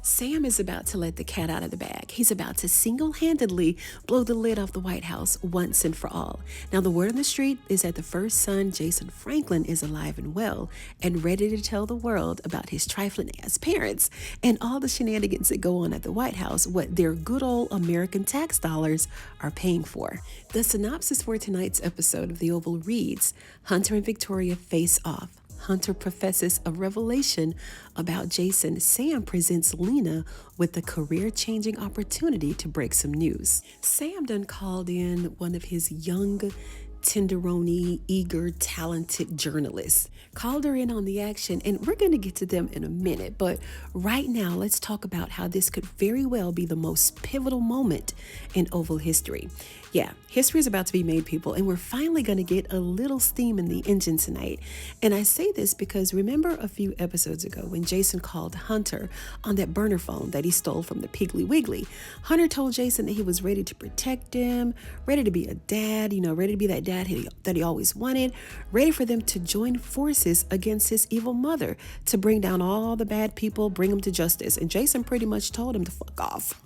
Sam is about to let the cat out of the bag. He's about to single-handedly blow the lid off the White House once and for all. Now, the word on the street is that the first son, Jason Franklin, is alive and well and ready to tell the world about his trifling-ass parents and all the shenanigans that go on at the White House, what their good old American tax dollars are paying for. The synopsis for tonight's episode of The Oval reads, Hunter and Victoria face off. Hunter professes a revelation about Jason. Sam presents Lena with a career-changing opportunity to break some news. Sam done called in one of his young, tenderoni, eager, talented journalists. Called her in on the action, and we're going to get to them in a minute. But right now, let's talk about how this could very well be the most pivotal moment in Oval history. Yeah, history is about to be made, people, and we're finally going to get a little steam in the engine tonight. And I say this because remember a few episodes ago when Jason called Hunter on that burner phone that he stole from the Piggly Wiggly. Hunter told Jason that he was ready to protect him, ready to be a dad, ready to be that dad that he always wanted, ready for them to join forces against his evil mother to bring down all the bad people, bring them to justice. And Jason pretty much told him to fuck off.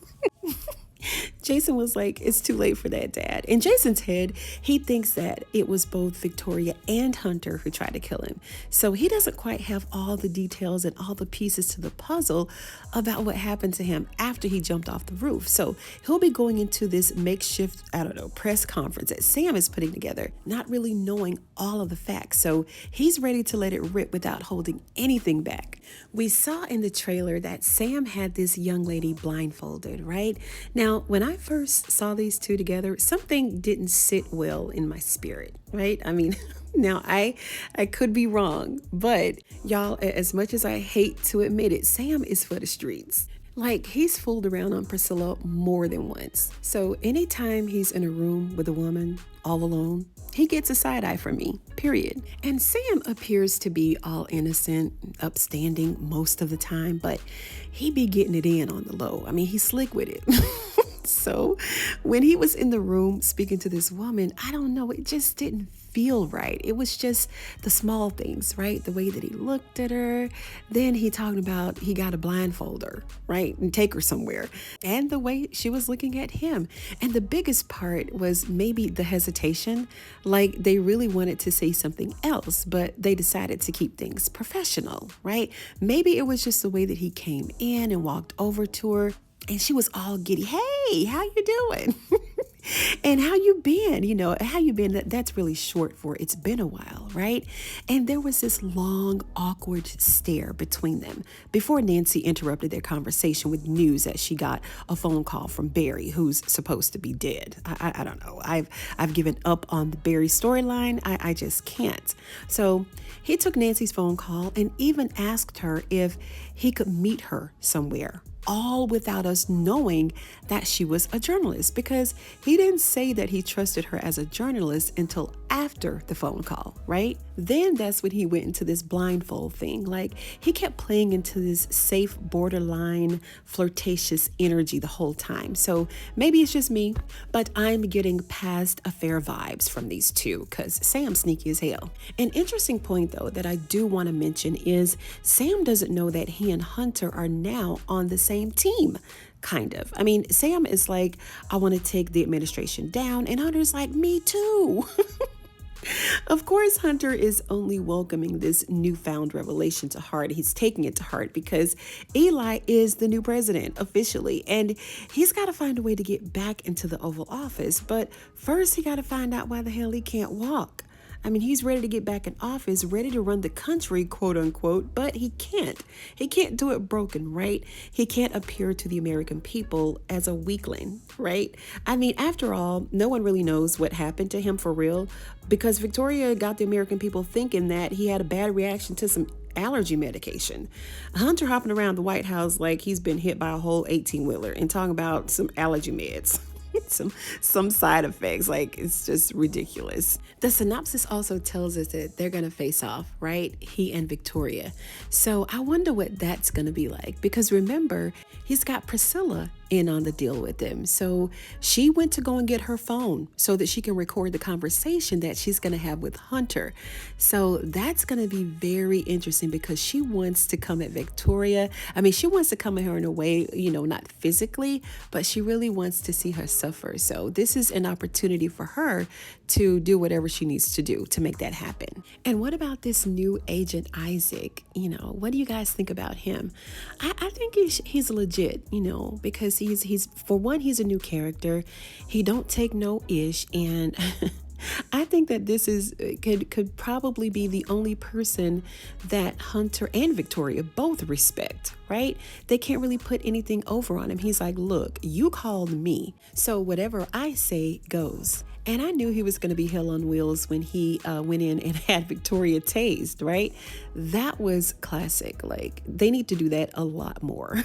Jason was like, it's too late for that, Dad. In Jason's head, he thinks that it was both Victoria and Hunter who tried to kill him. So he doesn't quite have all the details and all the pieces to the puzzle about what happened to him after he jumped off the roof. So he'll be going into this makeshift, press conference that Sam is putting together, not really knowing all of the facts. So he's ready to let it rip without holding anything back. We saw in the trailer that Sam had this young lady blindfolded, right? Now, when I first saw these two together, something didn't sit well in my spirit, right? Now I could be wrong, but y'all, as much as I hate to admit it, Sam is for the streets. Like, he's fooled around on Priscilla more than once. So anytime he's in a room with a woman all alone, he gets a side eye from me, period. And Sam appears to be all innocent, upstanding most of the time, but he be getting it in on the low. He's slick with it. So when he was in the room speaking to this woman, I don't know, it just didn't feel right. It was just the small things, right? The way that he looked at her. Then he talking about he got to blindfold her, right? And take her somewhere. And the way she was looking at him. And the biggest part was maybe the hesitation. Like they really wanted to say something else, but they decided to keep things professional, right? Maybe it was just the way that he came in and walked over to her. And she was all giddy. Hey, how you doing? And how you been? How you been? That's really short for it's been a while, right? And there was this long, awkward stare between them before Nancy interrupted their conversation with news that she got a phone call from Barry, who's supposed to be dead. I don't know. I've given up on the Barry storyline. I just can't. So he took Nancy's phone call and even asked her if he could meet her somewhere, all without us knowing that she was a journalist, because he didn't say that he trusted her as a journalist until after the phone call, right? Then that's when he went into this blindfold thing. Like, he kept playing into this safe, borderline, flirtatious energy the whole time. So maybe it's just me, but I'm getting past affair vibes from these two because Sam's sneaky as hell. An interesting point, though, that I do want to mention is Sam doesn't know that he and Hunter are now on the same team. Kind of. Sam is like, I want to take the administration down, and Hunter's like, me too. Of course, Hunter is only welcoming this newfound revelation to heart. He's taking it to heart because Eli is the new president officially, and he's got to find a way to get back into the Oval Office. But first, he got to find out why the hell he can't walk. He's ready to get back in office, ready to run the country, quote unquote, but he can't. He can't do it broken, right? He can't appear to the American people as a weakling, right? After all, no one really knows what happened to him for real, because Victoria got the American people thinking that he had a bad reaction to some allergy medication. Hunter hopping around the White House like he's been hit by a whole 18-wheeler and talking about some allergy meds. some side effects. Like, it's just ridiculous. The synopsis also tells us that they're going to face off, right? He and Victoria. So I wonder what that's going to be like, because remember, he's got Priscilla in on the deal with them. So she went to go and get her phone so that she can record the conversation that she's going to have with Hunter. So that's going to be very interesting because she wants to come at Victoria. I mean, she wants to come at her in a way, not physically, but she really wants to see her suffer. So this is an opportunity for her to do whatever she needs to do to make that happen. And what about this new agent Isaac? What do you guys think about him? I think he's legit, because he's for one, he's a new character. He don't take no ish, and I think that this could probably be the only person that Hunter and Victoria both respect, right? They can't really put anything over on him. He's like, look, you called me, so whatever I say goes. And I knew he was going to be hell on wheels when he went in and had Victoria tased, right? That was classic. Like, they need to do that a lot more.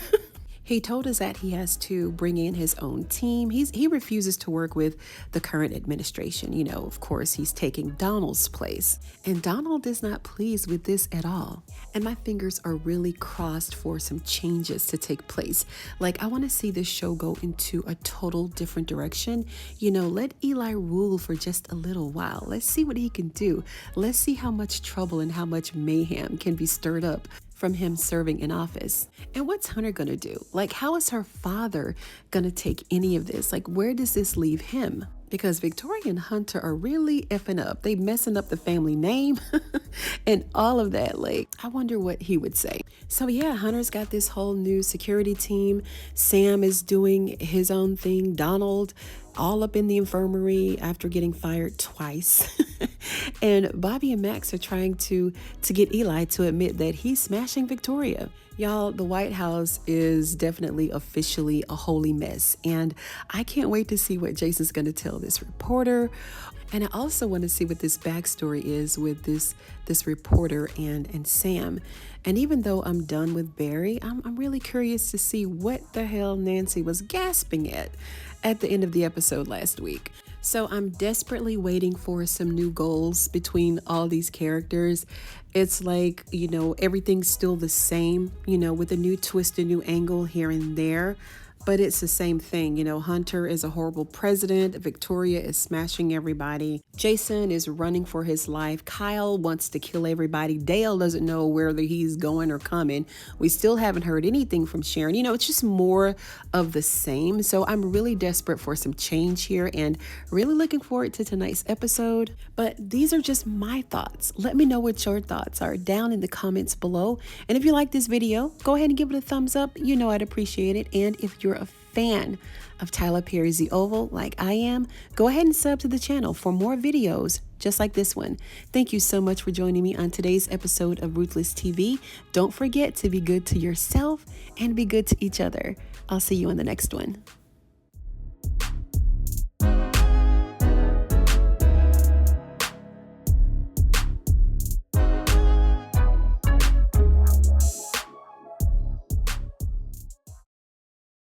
He told us that he has to bring in his own team. He refuses to work with the current administration. Of course, he's taking Donald's place. And Donald is not pleased with this at all. And my fingers are really crossed for some changes to take place. Like, I want to see this show go into a total different direction. Let Eli rule for just a little while. Let's see what he can do. Let's see how much trouble and how much mayhem can be stirred up from him serving in office. And what's Hunter gonna do? Like, how is her father gonna take any of this? Like, where does this leave him? Because Victoria and Hunter are really effing up. They messing up the family name and all of that. Like, I wonder what he would say. So yeah, Hunter's got this whole new security team. Sam is doing his own thing. Donald all up in the infirmary after getting fired twice. And Bobby and Max are trying to get Eli to admit that he's smashing Victoria. Y'all, the White House is definitely officially a holy mess. And I can't wait to see what Jason's going to tell this reporter. And I also want to see what this backstory is with this reporter and Sam. And even though I'm done with Barry, I'm really curious to see what the hell Nancy was gasping at the end of the episode last week. So I'm desperately waiting for some new goals between all these characters. It's like, everything's still the same, with a new twist, a new angle here and there. But it's the same thing. Hunter is a horrible president. Victoria is smashing everybody. Jason is running for his life. Kyle wants to kill everybody. Dale doesn't know whether he's going or coming. We still haven't heard anything from Sharon. It's just more of the same. So I'm really desperate for some change here and really looking forward to tonight's episode. But these are just my thoughts. Let me know what your thoughts are down in the comments below. And if you like this video, go ahead and give it a thumbs up. I'd appreciate it. And if you're a fan of Tyler Perry's The Oval like I am, go ahead and sub to the channel for more videos just like this one. Thank you so much for joining me on today's episode of Ruthless TV. Don't forget to be good to yourself and be good to each other. I'll see you on the next one.